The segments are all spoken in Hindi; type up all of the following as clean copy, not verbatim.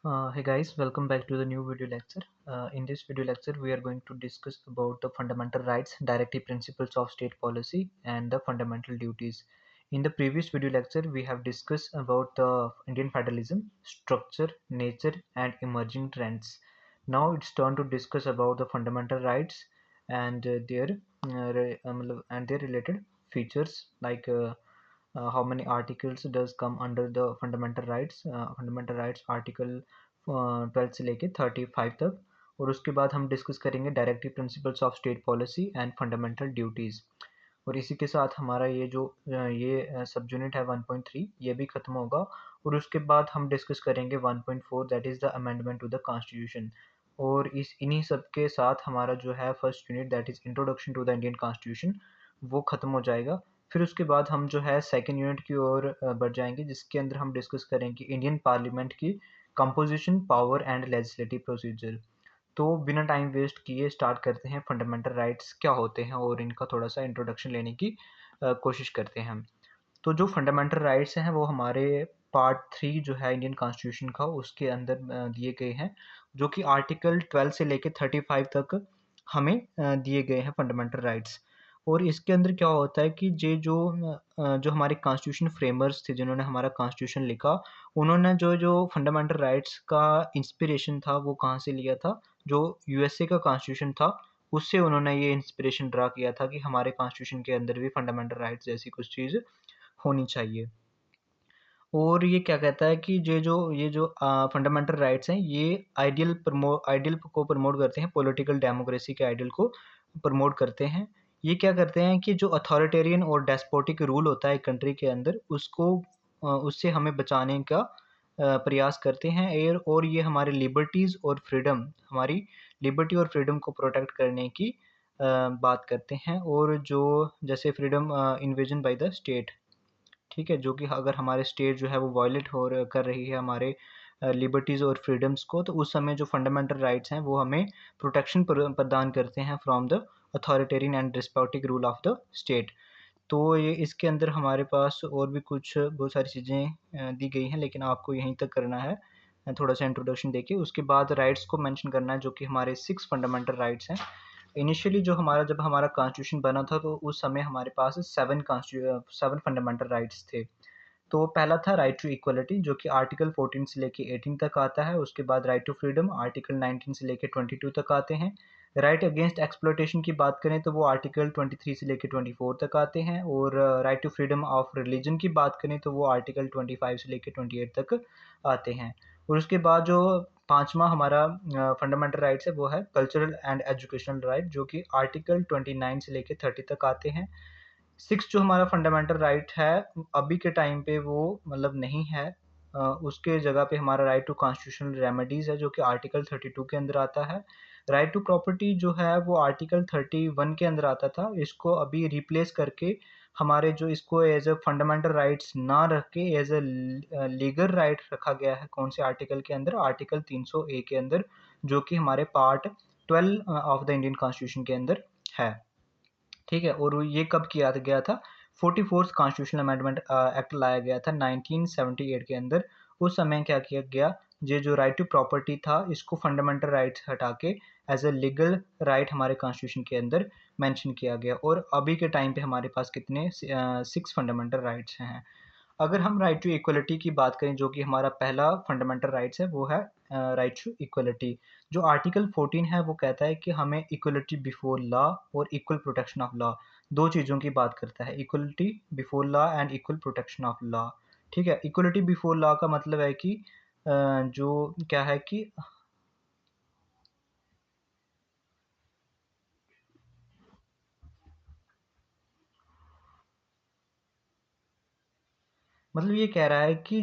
Hey guys, welcome back to the new video lecture. In this video lecture, we are going to discuss about the fundamental rights, directive principles of state policy, and the fundamental duties. In the previous video lecture, we have discussed about the Indian federalism, structure, nature, and emerging trends. Now it's turn to discuss about the fundamental rights and their related features like how many articles does come under the fundamental rights article 12 से लेके 35 तक। और उसके बाद हम डिस्कस करेंगे directive principles of state policy and fundamental duties. और इसी के साथ हमारा ये सब यूनिट है 1.3 ये भी खत्म होगा। और उसके बाद हम डिस्कस करेंगे 1.4 that is the amendment to the constitution. और इस इन्हीं सब के साथ हमारा जो है first unit that is introduction to the Indian constitution वो ख़त्म हो जाएगा। फिर उसके बाद हम जो है सेकेंड यूनिट की ओर बढ़ जाएंगे, जिसके अंदर हम डिस्कस करेंगे इंडियन पार्लियामेंट की composition, power and legislative procedure. तो बिना टाइम वेस्ट किए स्टार्ट करते हैं फंडामेंटल राइट्स क्या होते हैं और इनका थोड़ा सा इंट्रोडक्शन लेने की कोशिश करते हैं। तो जो फंडामेंटल राइट्स हैं वो हमारे पार्ट 3 जो है इंडियन कॉन्स्टिट्यूशन का उसके अंदर दिए गए हैं, जो कि आर्टिकल 12 से लेकर 35 तक हमें दिए गए हैं फंडामेंटल राइट्स। और इसके अंदर क्या होता है कि जो हमारे कॉन्स्टिट्यूशन फ्रेमर्स थे जिन्होंने हमारा कॉन्स्टिट्यूशन लिखा, उन्होंने जो जो फंडामेंटल राइट्स का इंस्पिरेशन था वो कहाँ से लिया था, जो यूएसए का कॉन्स्टिट्यूशन था उससे उन्होंने ये इंस्पिरेशन ड्रा किया था कि हमारे कॉन्स्टिट्यूशन के अंदर भी फंडामेंटल राइट्स जैसी कुछ चीज़ होनी चाहिए। और ये क्या कहता है कि ये जो फंडामेंटल राइट्स हैं ये आइडियल को प्रमोट करते हैं, पॉलिटिकल डेमोक्रेसी के आइडियल को प्रमोट करते हैं। ये क्या करते हैं कि जो अथॉरिटेरियन और डेस्पोटिक रूल होता है कंट्री के अंदर उससे हमें बचाने का प्रयास करते हैं। और ये हमारे लिबर्टीज़ और फ्रीडम हमारी लिबर्टी और फ्रीडम को प्रोटेक्ट करने की बात करते हैं। और जो जैसे freedom invasion by the state, ठीक है, जो कि अगर हमारे स्टेट जो है वो वायलेट कर रही है हमारे लिबर्टीज़ और फ्रीडम्स को, तो उस समय जो फंडामेंटल राइट्स हैं वो हमें प्रोटेक्शन प्रदान करते हैं from the authoritarian and despotic rule of the state. तो ये इसके अंदर हमारे पास और भी कुछ बहुत सारी चीज़ें दी गई हैं, लेकिन आपको यहीं तक करना है थोड़ा सा इंट्रोडक्शन देके। उसके बाद राइट्स को मेंशन करना है जो कि हमारे 6 फंडामेंटल राइट्स हैं। इनिशियली जब हमारा कॉन्स्टिट्यूशन बना था तो उस समय हमारे पास 7 फंडामेंटल राइट्स थे। तो पहला था राइट टू इक्वलिटी जो कि आर्टिकल 14 से लेके 18 तक आता है। उसके बाद राइट टू फ्रीडम आर्टिकल 19 से लेके 22 तक आते हैं। राइट अगेंस्ट एक्सप्लॉयटेशन की बात करें तो वो आर्टिकल 23 से लेके 24 तक आते हैं। और right to freedom of religion की बात करें तो वो आर्टिकल 25 से लेके 28 तक आते हैं। और उसके बाद जो पांचवा हमारा फंडामेंटल राइट्स है वो है कल्चरल एंड एजुकेशनल राइट, जो कि आर्टिकल 29 से लेके 30 तक आते हैं। 6 जो हमारा फंडामेंटल राइट है अभी के टाइम पे वो मतलब नहीं है। उसके जगह पे हमारा राइट टू कॉन्स्टिट्यूशनल रेमेडीज है जो कि आर्टिकल 32 के अंदर आता है। राइट टू प्रॉपर्टी जो है वो आर्टिकल 31 के अंदर आता था। इसको अभी रिप्लेस करके हमारे जो इसको एज अ फंडामेंटल राइट्स ना रख के एज अ लीगल राइट रखा गया है। कौन से आर्टिकल के अंदर? आर्टिकल 300A के अंदर, जो कि हमारे part 12 of the Indian constitution के अंदर है। ठीक है, और ये कब किया गया था? 44th कॉन्स्टिट्यूशनल अमेंडमेंट एक्ट लाया गया था 1978 के अंदर। उस समय क्या किया गया, ये जो राइट टू प्रॉपर्टी था इसको फंडामेंटल राइट्स हटा के एज अ लीगल राइट हमारे कॉन्स्टिट्यूशन के अंदर मेंशन किया गया। और अभी के टाइम पे हमारे पास कितने 6 फंडामेंटल राइट्स हैं। अगर हम राइट टू इक्वलिटी की बात करें जो कि हमारा पहला फंडामेंटल राइट्स है वो है राइट टू इक्वलिटी। जो आर्टिकल 14 है वो कहता है कि हमें इक्वलिटी बिफोर लॉ और इक्वल प्रोटेक्शन ऑफ लॉ, दो चीज़ों की बात करता है, equality before law and equal protection of law. ठीक है, इक्वलिटी बिफोर लॉ का मतलब है कि जो क्या है कि मतलब ये कह रहा है कि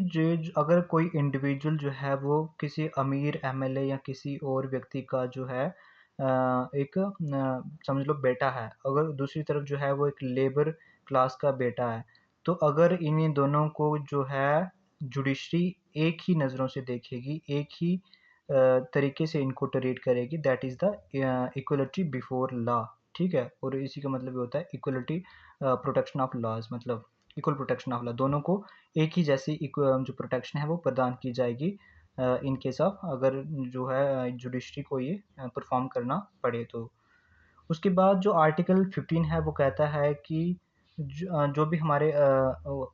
अगर कोई इंडिविजुअल जो है वो किसी अमीर एमएलए या किसी और व्यक्ति का जो है एक समझ लो बेटा है, अगर दूसरी तरफ जो है वो एक लेबर क्लास का बेटा है, तो अगर इन्हीं दोनों को जो है जुडिशरी एक ही नज़रों से देखेगी, एक ही तरीके से इनको ट्रीट करेगी, that is the equality before law. ठीक है, और इसी का मतलब ये होता है इक्वलिटी प्रोटेक्शन ऑफ लॉज, मतलब इक्वल प्रोटेक्शन ऑफ लॉ, दोनों को एक ही जैसी जो प्रोटेक्शन है वो प्रदान की जाएगी इन केस ऑफ अगर जो है जुडिशरी को ये परफॉर्म करना पड़े तो। उसके बाद जो आर्टिकल 15 है वो कहता है कि जो भी हमारे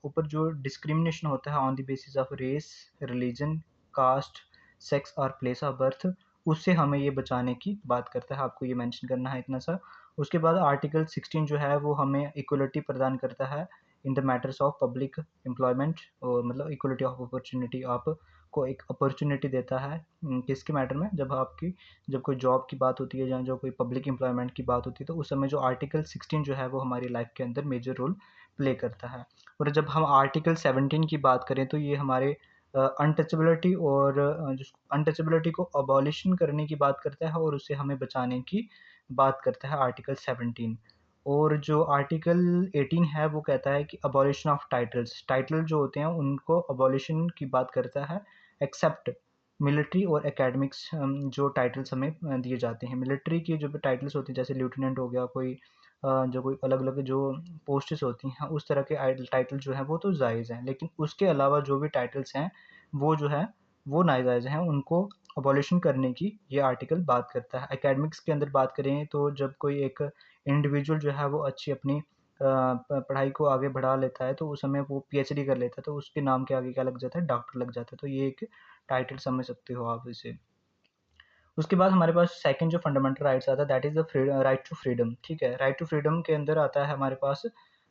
ऊपर जो डिस्क्रिमिनेशन होता है on the basis of race, religion, caste, sex और प्लेस ऑफ बर्थ, उससे हमें ये बचाने की बात करता है। आपको ये मेंशन करना है इतना सा। उसके बाद आर्टिकल 16 जो है वो हमें इक्वलिटी प्रदान करता है in the matters of public employment, और मतलब इक्वलिटी ऑफ अपॉर्चुनिटी, आपको एक अपॉर्चुनिटी देता है किसके मैटर में, जब कोई जॉब की बात होती है या जो कोई पब्लिक एम्प्लॉयमेंट की बात होती है, तो उस समय जो आर्टिकल 16 जो है वो हमारी लाइफ के अंदर मेजर रोल प्ले करता है। और जब हम आर्टिकल 17 की बात करें तो ये हमारे अनटचेबिलिटी और अनटचेबिलिटी को अबॉलिशन करने की बात करता है और उसे हमें बचाने की बात करता है आर्टिकल 17। और जो आर्टिकल 18 है वो कहता है कि अबॉलिशन ऑफ टाइटल्स, टाइटल जो होते हैं उनको अबॉलिशन की बात करता है, एक्सेप्ट मिलिट्री और एकेडमिक्स जो टाइटल्स हमें दिए जाते हैं। मिलिट्री की जो भी टाइटल्स होती हैं जैसे लेफ्टिनेंट हो गया, जो कोई अलग अलग जो पोस्ट्स होती हैं उस तरह के टाइटल जो हैं वो तो जायज़ हैं, लेकिन उसके अलावा जो भी टाइटल्स हैं वो जो है वो नाजायज़ हैं, उनको अबॉलिशन करने की ये आर्टिकल बात करता है। एकेडमिक्स के अंदर बात करें तो जब कोई एक इंडिविजुअल जो है वो अच्छी अपनी पढ़ाई को आगे बढ़ा लेता है तो उस समय वो पीएचडी कर लेता है तो उसके नाम के आगे क्या लग जाता है, डॉक्टर लग जाता है। तो ये एक टाइटल समझ सकते हो आप इसे। उसके बाद हमारे पास सेकंड जो फंडामेंटल राइट्स आता है that is the right to freedom. ठीक है, राइट टू फ्रीडम के अंदर आता है हमारे पास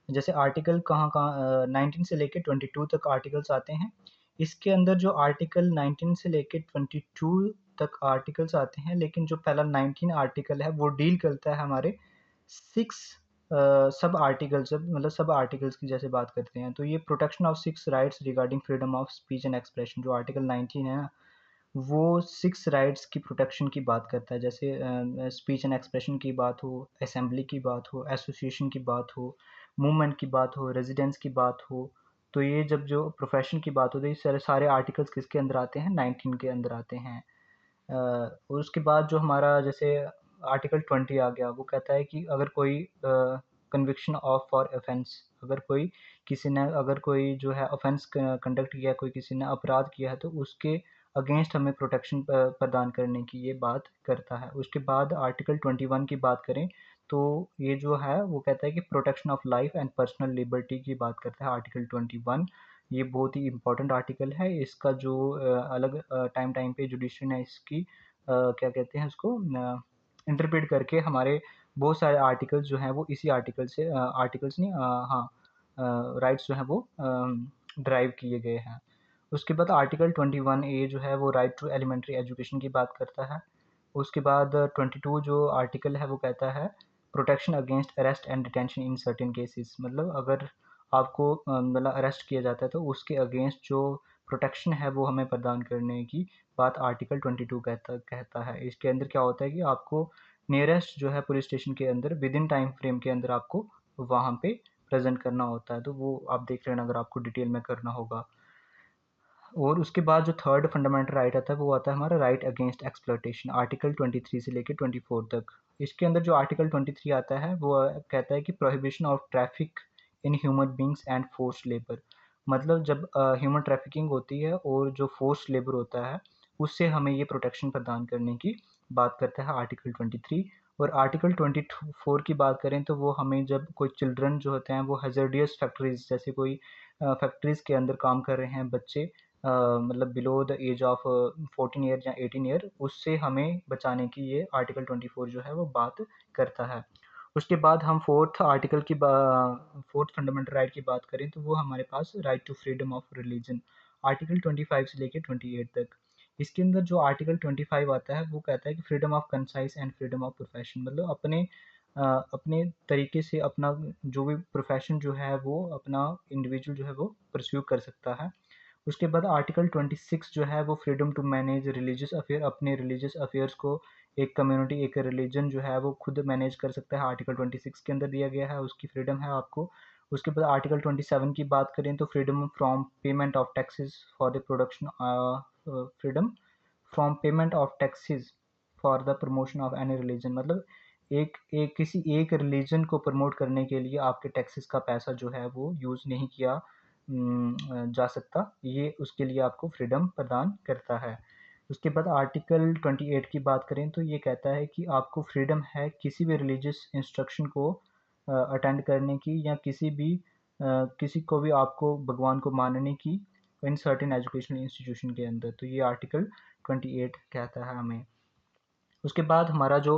जैसे आर्टिकल कहाँ कहाँ 19 से लेके 22 तक आर्टिकल्स आते हैं। इसके अंदर जो आर्टिकल 19 से लेके 22 तक आर्टिकल्स आते हैं, लेकिन जो पहला 19 आर्टिकल है वो डील करता है हमारे 6 सब आर्टिकल्स, मतलब सब आर्टिकल्स की जैसे बात करते हैं। तो ये protection of 6 rights regarding freedom of speech and expression, जो आर्टिकल 19 है ना, वो 6 राइट्स की प्रोटेक्शन की बात करता है। जैसे स्पीच एंड एक्सप्रेशन की बात हो, असेंबली की बात हो, एसोसिएशन की बात हो, मूवमेंट की बात हो, रेजिडेंस की बात हो। तो ये जब जो प्रोफेशन की बात होती है, ये सारे सारे आर्टिकल्स किसके अंदर आते हैं, 19 के अंदर आते हैं। और उसके बाद जो हमारा जैसे आर्टिकल 20 आ गया, वो कहता है कि अगर कोई कन्विक्शन ऑफ फॉर ऑफेंस, अगर कोई जो है ऑफेंस कंडक्ट किया, कोई किसी ने अपराध किया है तो उसके अगेंस्ट हमें प्रोटेक्शन प्रदान करने की ये बात करता है। उसके बाद आर्टिकल 21 की बात करें तो ये जो है वो कहता है कि protection of life and personal liberty की बात करता है आर्टिकल 21। ये बहुत ही इम्पोर्टेंट आर्टिकल है। इसका जो अलग टाइम टाइम पे जुडिशरी ने इसकी क्या कहते हैं उसको इंटरप्रेट करके हमारे बहुत सारे आर्टिकल्स जो हैं वो इसी आर्टिकल से आर्टिकल्स नहीं हाँ राइट्स जो हैं वो ड्राइव किए गए हैं। उसके बाद आर्टिकल 21A जो है वो राइट टू एलिमेंट्री एजुकेशन की बात करता है। उसके बाद 22 जो आर्टिकल है वो कहता है protection against arrest and detention in certain cases, मतलब अगर आपको मतलब अरेस्ट किया जाता है तो उसके अगेंस्ट जो प्रोटेक्शन है वो हमें प्रदान करने की बात आर्टिकल 22 कहता है। इसके अंदर क्या होता है कि आपको नियरेस्ट जो है पुलिस स्टेशन के अंदर विद इन टाइम फ्रेम के अंदर आपको वहाँ पे प्रेजेंट करना होता है। तो वो आप देख लेना अगर आपको डिटेल में करना होगा। और उसके बाद जो थर्ड फंडामेंटल राइट आता है वो आता है हमारा राइट अगेंस्ट एक्सप्लॉयटेशन, आर्टिकल 23 से लेकर 24 तक। इसके अंदर जो आर्टिकल 23 आता है वो कहता है कि prohibition of traffic in human beings and forced labour, मतलब जब ह्यूमन ट्रैफिकिंग होती है और जो फोर्स्ड लेबर होता है उससे हमें ये प्रोटेक्शन प्रदान करने की बात करता है आर्टिकल 23। और आर्टिकल 24 की बात करें तो वो हमें जब कोई चिल्ड्रन जो होते हैं वो हैजर्डियस फैक्ट्रीज, जैसे कोई फैक्ट्रीज के अंदर काम कर रहे हैं बच्चे, मतलब below the age of 14 year या 18 ईयर, उससे हमें बचाने की ये आर्टिकल 24 जो है वो बात करता है। उसके बाद हम फोर्थ फंडामेंटल राइट की बात करें तो वो हमारे पास right to freedom of religion, article 25 से लेकर 28 तक। इसके अंदर जो आर्टिकल 25 आता है वो कहता है कि freedom of concise and freedom of profession, मतलब अपने तरीके से अपना जो भी प्रोफेशन जो है वो अपना इंडिविजुअल जो है वो परस्यू कर सकता है। उसके बाद आर्टिकल 26 जो है वो freedom to manage religious affair, अपने रिलीजियस अफेयर्स को एक कम्युनिटी एक रिलीजन जो है वो खुद मैनेज कर सकता है, आर्टिकल 26 के अंदर दिया गया है, उसकी फ्रीडम है आपको। उसके बाद आर्टिकल 27 की बात करें तो freedom from payment of taxes for the production, freedom from payment of taxes for the promotion of any religion, मतलब किसी एक रिलीजन को प्रमोट करने के लिए आपके टैक्सेस का पैसा जो है वो यूज़ नहीं किया जा सकता, ये उसके लिए आपको फ्रीडम प्रदान करता है। उसके बाद आर्टिकल 28 की बात करें तो ये कहता है कि आपको फ्रीडम है किसी भी रिलीजियस इंस्ट्रक्शन को अटेंड करने की, या किसी को भी आपको भगवान को मानने की इन सर्टेन एजुकेशनल इंस्टीट्यूशन के अंदर। तो ये आर्टिकल 28 कहता है हमें। उसके बाद हमारा जो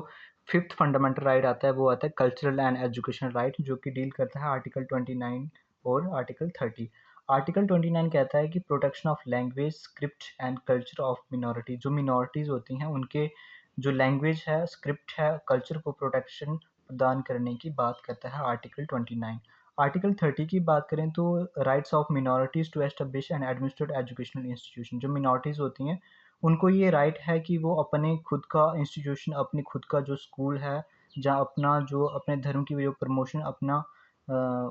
फिफ्थ फंडामेंटल राइट आता है वो आता है कल्चरल एंड एजुकेशनल राइट, जो कि डील करता है आर्टिकल 29 और आर्टिकल 30। आर्टिकल 29 कहता है कि protection of language, script and culture of minority. जो मिनॉरिटीज़ होती हैं उनके जो लैंग्वेज है, स्क्रिप्ट है, कल्चर को प्रोटेक्शन प्रदान करने की बात करता है आर्टिकल 29। आर्टिकल 30 की बात करें तो rights of minorities to establish and administrate educational institution. जो मिनॉरिटीज़ होती हैं उनको ये राइट है कि वो अपने खुद का इंस्टीट्यूशन, अपनी खुद का जो स्कूल है, जहाँ अपना जो अपने धर्म की जो प्रमोशन अपना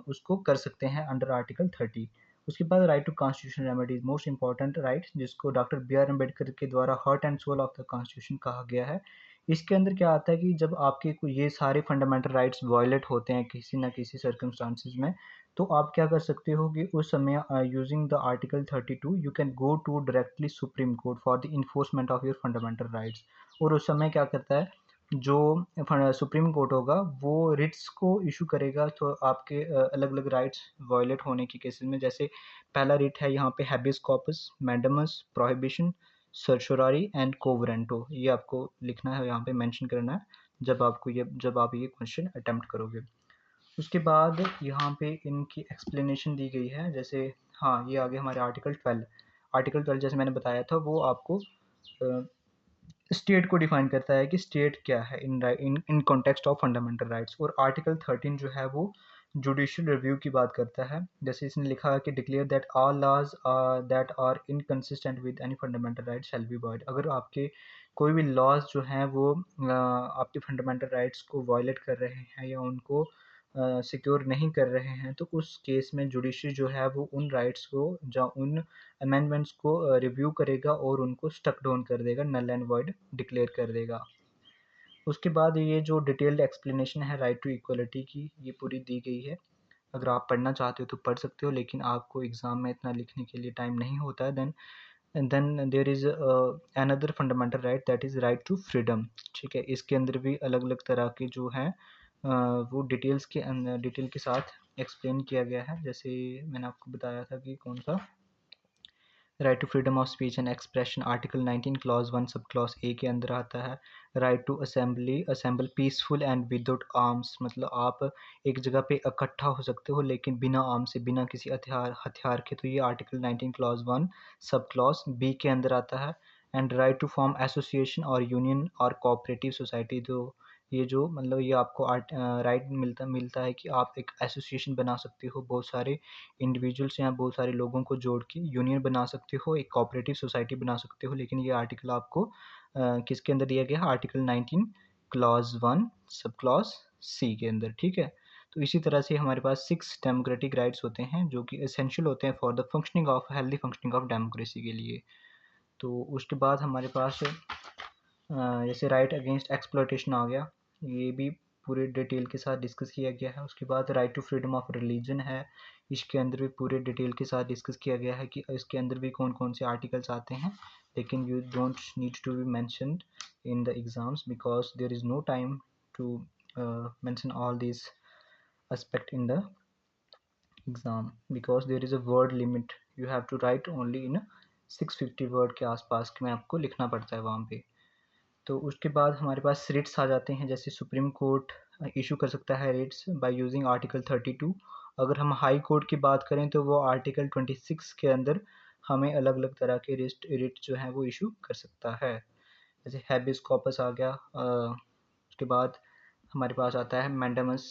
उसको कर सकते हैं अंडर आर्टिकल 30। उसके बाद right to constitution remedies, most important right, जिसको डॉक्टर बी आर अम्बेडकर के द्वारा heart and soul of the constitution कहा गया है। इसके अंदर क्या आता है कि जब आपके ये सारे फंडामेंटल राइट्स वायलेट होते हैं किसी ना किसी सर्कमस्टांसिस में, तो आप क्या कर सकते हो कि उस समय using the article 32 you can go to directly supreme court for the enforcement of your fundamental rights. और उस समय क्या करता है, जो सुप्रीम कोर्ट होगा वो रिट्स को इशू करेगा, तो आपके अलग अलग राइट्स वायलेट होने की केसेस में, जैसे पहला रिट है यहाँ पे habeas corpus, mandamus, prohibition, certiorari and quo warranto. ये आपको लिखना है, यहाँ पे मेंशन करना है जब आप ये क्वेश्चन अटेम्प्ट करोगे। उसके बाद यहाँ पे इनकी एक्सप्लेनेशन दी गई है, जैसे हाँ ये आगे हमारे आर्टिकल 12। आर्टिकल 12 जैसे मैंने बताया था वो आपको स्टेट को डिफाइन करता है कि स्टेट क्या है in context of fundamental rights. और आर्टिकल 13 जो है वो जुडिशियल रिव्यू की बात करता है। जैसे इसने लिखा है कि declare that all laws that are inconsistent with any fundamental right shall be void. अगर आपके कोई भी लॉज जो हैं वो आपके फंडामेंटल राइट्स को वायलेट कर रहे हैं या उनको सिक्योर नहीं कर रहे हैं, तो उस केस में जुडिशरी जो है वो उन राइट्स को या उन अमेंडमेंट्स को रिव्यू करेगा और उनको स्टक डाउन कर देगा, नल एंड वॉइड डिक्लेयर कर देगा। उसके बाद ये जो डिटेल्ड एक्सप्लेनेशन है राइट टू इक्वलिटी की, ये पूरी दी गई है। अगर आप पढ़ना चाहते हो तो पढ़ सकते हो, लेकिन आपको एग्ज़ाम में इतना लिखने के लिए टाइम नहीं होता है। Then there is another fundamental right, that is right to freedom. ठीक है, इसके अंदर भी अलग अलग तरह के जो हैं वो डिटेल के साथ एक्सप्लेन किया गया है। जैसे मैंने आपको बताया था कि कौन सा right to freedom of speech and expression article 19 clause 1 sub clause A के अंदर आता है। Right to assemble peaceful and without arms, मतलब आप एक जगह पे इकट्ठा हो सकते हो लेकिन बिना आर्म से, बिना किसी हथियार के। तो ये article 19 clause 1 sub clause B के अंदर आता है। And right to form association और यूनियन और कोऑपरेटिव सोसाइटी, तो ये जो मतलब ये आपको राइट मिलता है कि आप एक एसोसिएशन बना सकते हो, बहुत सारे इंडिविजुअल्स या बहुत सारे लोगों को जोड़ के यूनियन बना सकते हो, एक कोऑपरेटिव सोसाइटी बना सकते हो। लेकिन ये आर्टिकल आपको किसके अंदर दिया गया है, article 19 clause 1 sub clause C के अंदर। ठीक है, तो इसी तरह से हमारे पास 6 डेमोक्रेटिक राइट्स होते हैं जो कि एसेंशियल होते हैं for the functioning of healthy functioning of democracy के लिए। तो उसके बाद हमारे पास जैसे राइट अगेंस्ट एक्सप्लॉयटेशन आ गया, ये भी पूरे डिटेल के साथ डिस्कस किया गया है। उसके बाद right to freedom of religion है, इसके अंदर भी पूरे डिटेल के साथ डिस्कस किया गया है कि इसके अंदर भी कौन कौन से आर्टिकल्स आते हैं, लेकिन you don't need to be mentioned in the exams because there is no time to mention all these aspect in the exam, because there is a word limit, you have to write only in 650 word के आसपास में आपको लिखना पड़ता है वहाँ पे। तो उसके बाद हमारे पास रिट्स आ जाते हैं, जैसे सुप्रीम कोर्ट इशू कर सकता है रिट्स बाय यूजिंग आर्टिकल 32। अगर हम हाई कोर्ट की बात करें तो वो आर्टिकल 26 के अंदर हमें अलग अलग तरह के रिट जो हैं वो इशू कर सकता है। जैसे हैबिस कॉर्पस आ गया, उसके बाद हमारे पास आता है मैंडेमस,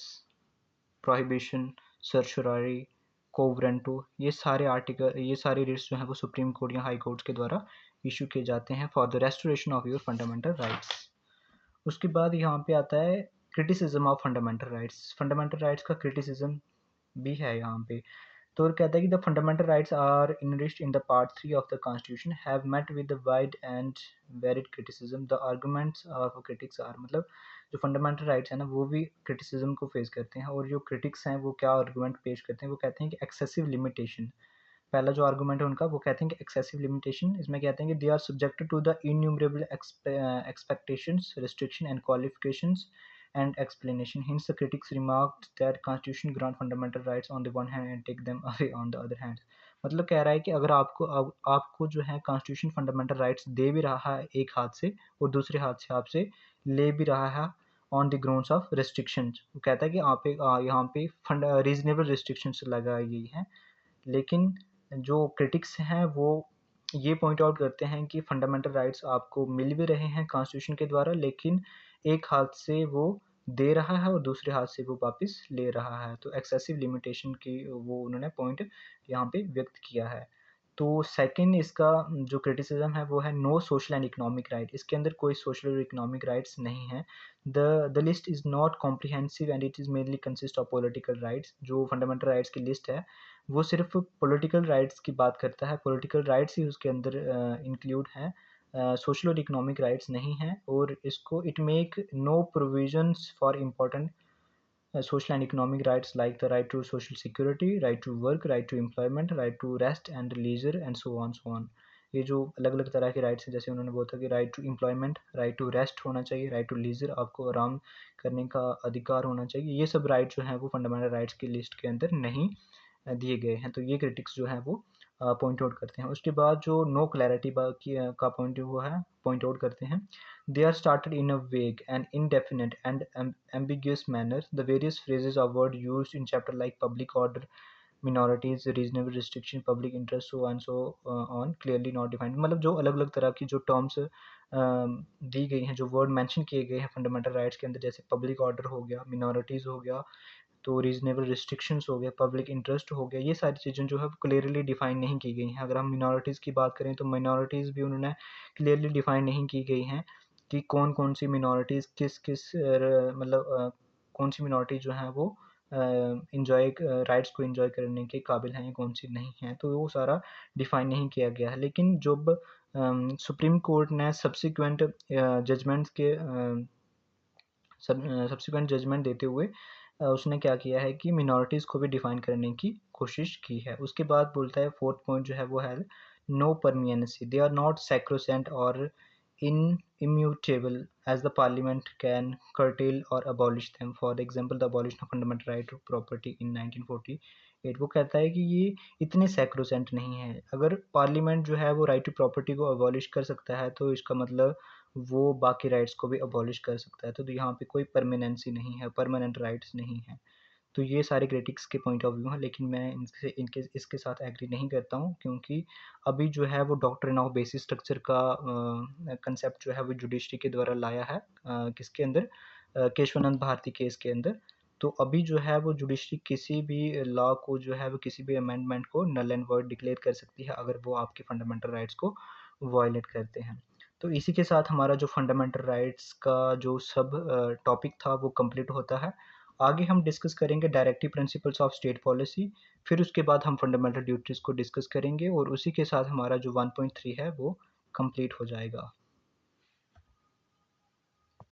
प्रोहिबिशन, सर्चुरारी, कोवरेंटो। ये सारे रिट्स जो हैं वो सुप्रीम कोर्ट या हाई कोर्ट्स के द्वारा इशू किए जाते हैं for the restoration of your fundamental rights. उसके बाद यहाँ पे आता है criticism of fundamental rights. Fundamental rights का क्रिटिसिज्म भी है यहाँ पे। तो और कहता है कि the fundamental rights are enriched in the part 3 of the constitution have met with the wide and varied criticism, the arguments of critics are, मतलब जो फंडामेंटल राइट्स है ना वो भी क्रिटिसिज्म को फेस करते हैं। और जो क्रिटिक्स हैं वो क्या आर्गुमेंट पेश करते हैं, वो कहते हैं कि एक्सेसिव लिमिटेशन, पहला जो आर्गूमेंट है उनका, वो कहते हैं कि एक्सेसिव लिमिटेशन, इसमें कहते हैं कि they are subjected to the innumerable expectations, restriction and qualifications and explanation. Hence the critics remarked that constitution grant fundamental rights on the one hand and take them away on the other hand. मतलब कह रहा है कि अगर आपको जो है कॉन्स्टिट्यूशन फंडामेंटल राइट्स दे भी रहा है एक हाथ से और दूसरे हाथ से आपसे ले भी रहा है on the grounds of restrictions. वो कहता है कि आप यहाँ पे फंड रीजनेबल रिस्ट्रिक्शंस लगाई गई हैं, लेकिन जो क्रिटिक्स हैं वो ये पॉइंट आउट करते हैं कि फंडामेंटल राइट्स आपको मिल भी रहे हैं कॉन्स्टिट्यूशन के द्वारा, लेकिन एक हाथ से वो दे रहा है और दूसरे हाथ से वो वापस ले रहा है। तो एक्सेसिव लिमिटेशन की वो उन्होंने पॉइंट यहाँ पे व्यक्त किया है। तो सेकंड इसका जो क्रिटिसिज्म है वो है no social and economic right. इसके अंदर कोई सोशल और इकोनॉमिक राइट्स नहीं है। The list is not comprehensive and it is mainly consist of political rights. जो फंडामेंटल राइट्स की लिस्ट है वो सिर्फ पॉलिटिकल राइट्स की बात करता है, पॉलिटिकल राइट्स ही उसके अंदर इंक्लूड हैं, सोशल और इकोनॉमिक राइट्स नहीं हैं। और इसको it make no provisions for important social and economic rights like the right to social security, right to work, right to employment, right to rest and leisure and so on so on। ये जो अलग अलग तरह के राइट्स हैं, जैसे उन्होंने बोला कि right to employment, right to rest होना चाहिए, राइट टू लीजर, आपको आराम करने का अधिकार होना चाहिए, ये सब राइट जो हैं वो फंडामेंटल राइट्स की लिस्ट के अंदर नहीं दिए गए हैं। तो ये क्रिटिक्स जो है वो पॉइंट आउट करते हैं। उसके बाद जो नो क्लैरिटी का पॉइंट वो है पॉइंट आउट करते हैं, they are started in a vague and indefinite and ambiguous manner. The various phrases or words used in chapter like public order, minorities, reasonable restriction, public interest, so and so on, clearly not defined। मतलब जो अलग अलग तरह की जो टर्म्स दी गई हैं, जो वर्ड मेंशन किए गए हैं फंडामेंटल राइट्स के अंदर, जैसे पब्लिक ऑर्डर हो गया, मिनॉरिटीज़ हो गया, तो रीजनेबल रिस्ट्रिक्शंस हो गया, पब्लिक इंटरेस्ट हो गया, ये सारी चीज़ें जो है वो क्लियरली डिफाइन नहीं की गई हैं। अगर हम मिनॉरिटीज़ की बात करें तो मिनॉरिटीज़ भी उन्होंने क्लियरली डिफाइन नहीं की गई हैं कि कौन कौन सी मिनॉरिटीज़ किस किस मतलब कौन सी मिनॉरिटी जो है वो इंजॉय राइट्स को इंजॉय करने के काबिल हैं, कौन सी नहीं हैं, तो वो सारा डिफाइन नहीं किया गया है। लेकिन जब सुप्रीम कोर्ट ने सब्सिक्वेंट जजमेंट्स के सब्सिक्वेंट जजमेंट देते हुए उसने क्या किया है कि मिनॉरिटीज़ को भी डिफाइन करने की कोशिश की है। उसके बाद बोलता है फोर्थ पॉइंट जो है वो है no permanency, they are not sacrosanct और immutable as the parliament can curtail or abolish them, for example the abolition of fundamental right to property in 1948। वो कहता है कि ये इतने सैक्रोसेंट नहीं है। अगर पार्लियामेंट जो है वो राइट टू प्रॉपर्टी को अबॉलिश कर सकता है तो इसका मतलब वो बाकी राइट्स को भी अबॉलिश कर सकता है। तो यहाँ पे कोई परमानेंसी नहीं है, परमानेंट राइट्स नहीं है। तो ये सारे क्रिटिक्स के पॉइंट ऑफ व्यू हैं, लेकिन मैं इनके इसके साथ एग्री नहीं करता हूँ, क्योंकि अभी जो है वो डॉक्ट्रिन ऑफ बेसिस स्ट्रक्चर का कंसेप्ट जो है वो जुडिशरी के द्वारा लाया है किसके अंदर, केशवानंद भारती केस के अंदर। तो अभी जो है वो जुडिशरी किसी भी लॉ को जो है वो किसी भी अमेंडमेंट को नल एंड वॉइड डिक्लेयर कर सकती है अगर वो आपके फंडामेंटल राइट्स को वायलेट करते हैं। तो इसी के साथ हमारा जो फंडामेंटल राइट्स का जो सब टॉपिक था वो कंप्लीट होता है। आगे हम डिस्कस करेंगे directive principles of state policy, फिर उसके बाद हम फंडामेंटल ड्यूटीज़ को डिस्कस करेंगे और उसी के साथ हमारा जो 1.3 है वो कंप्लीट हो जाएगा।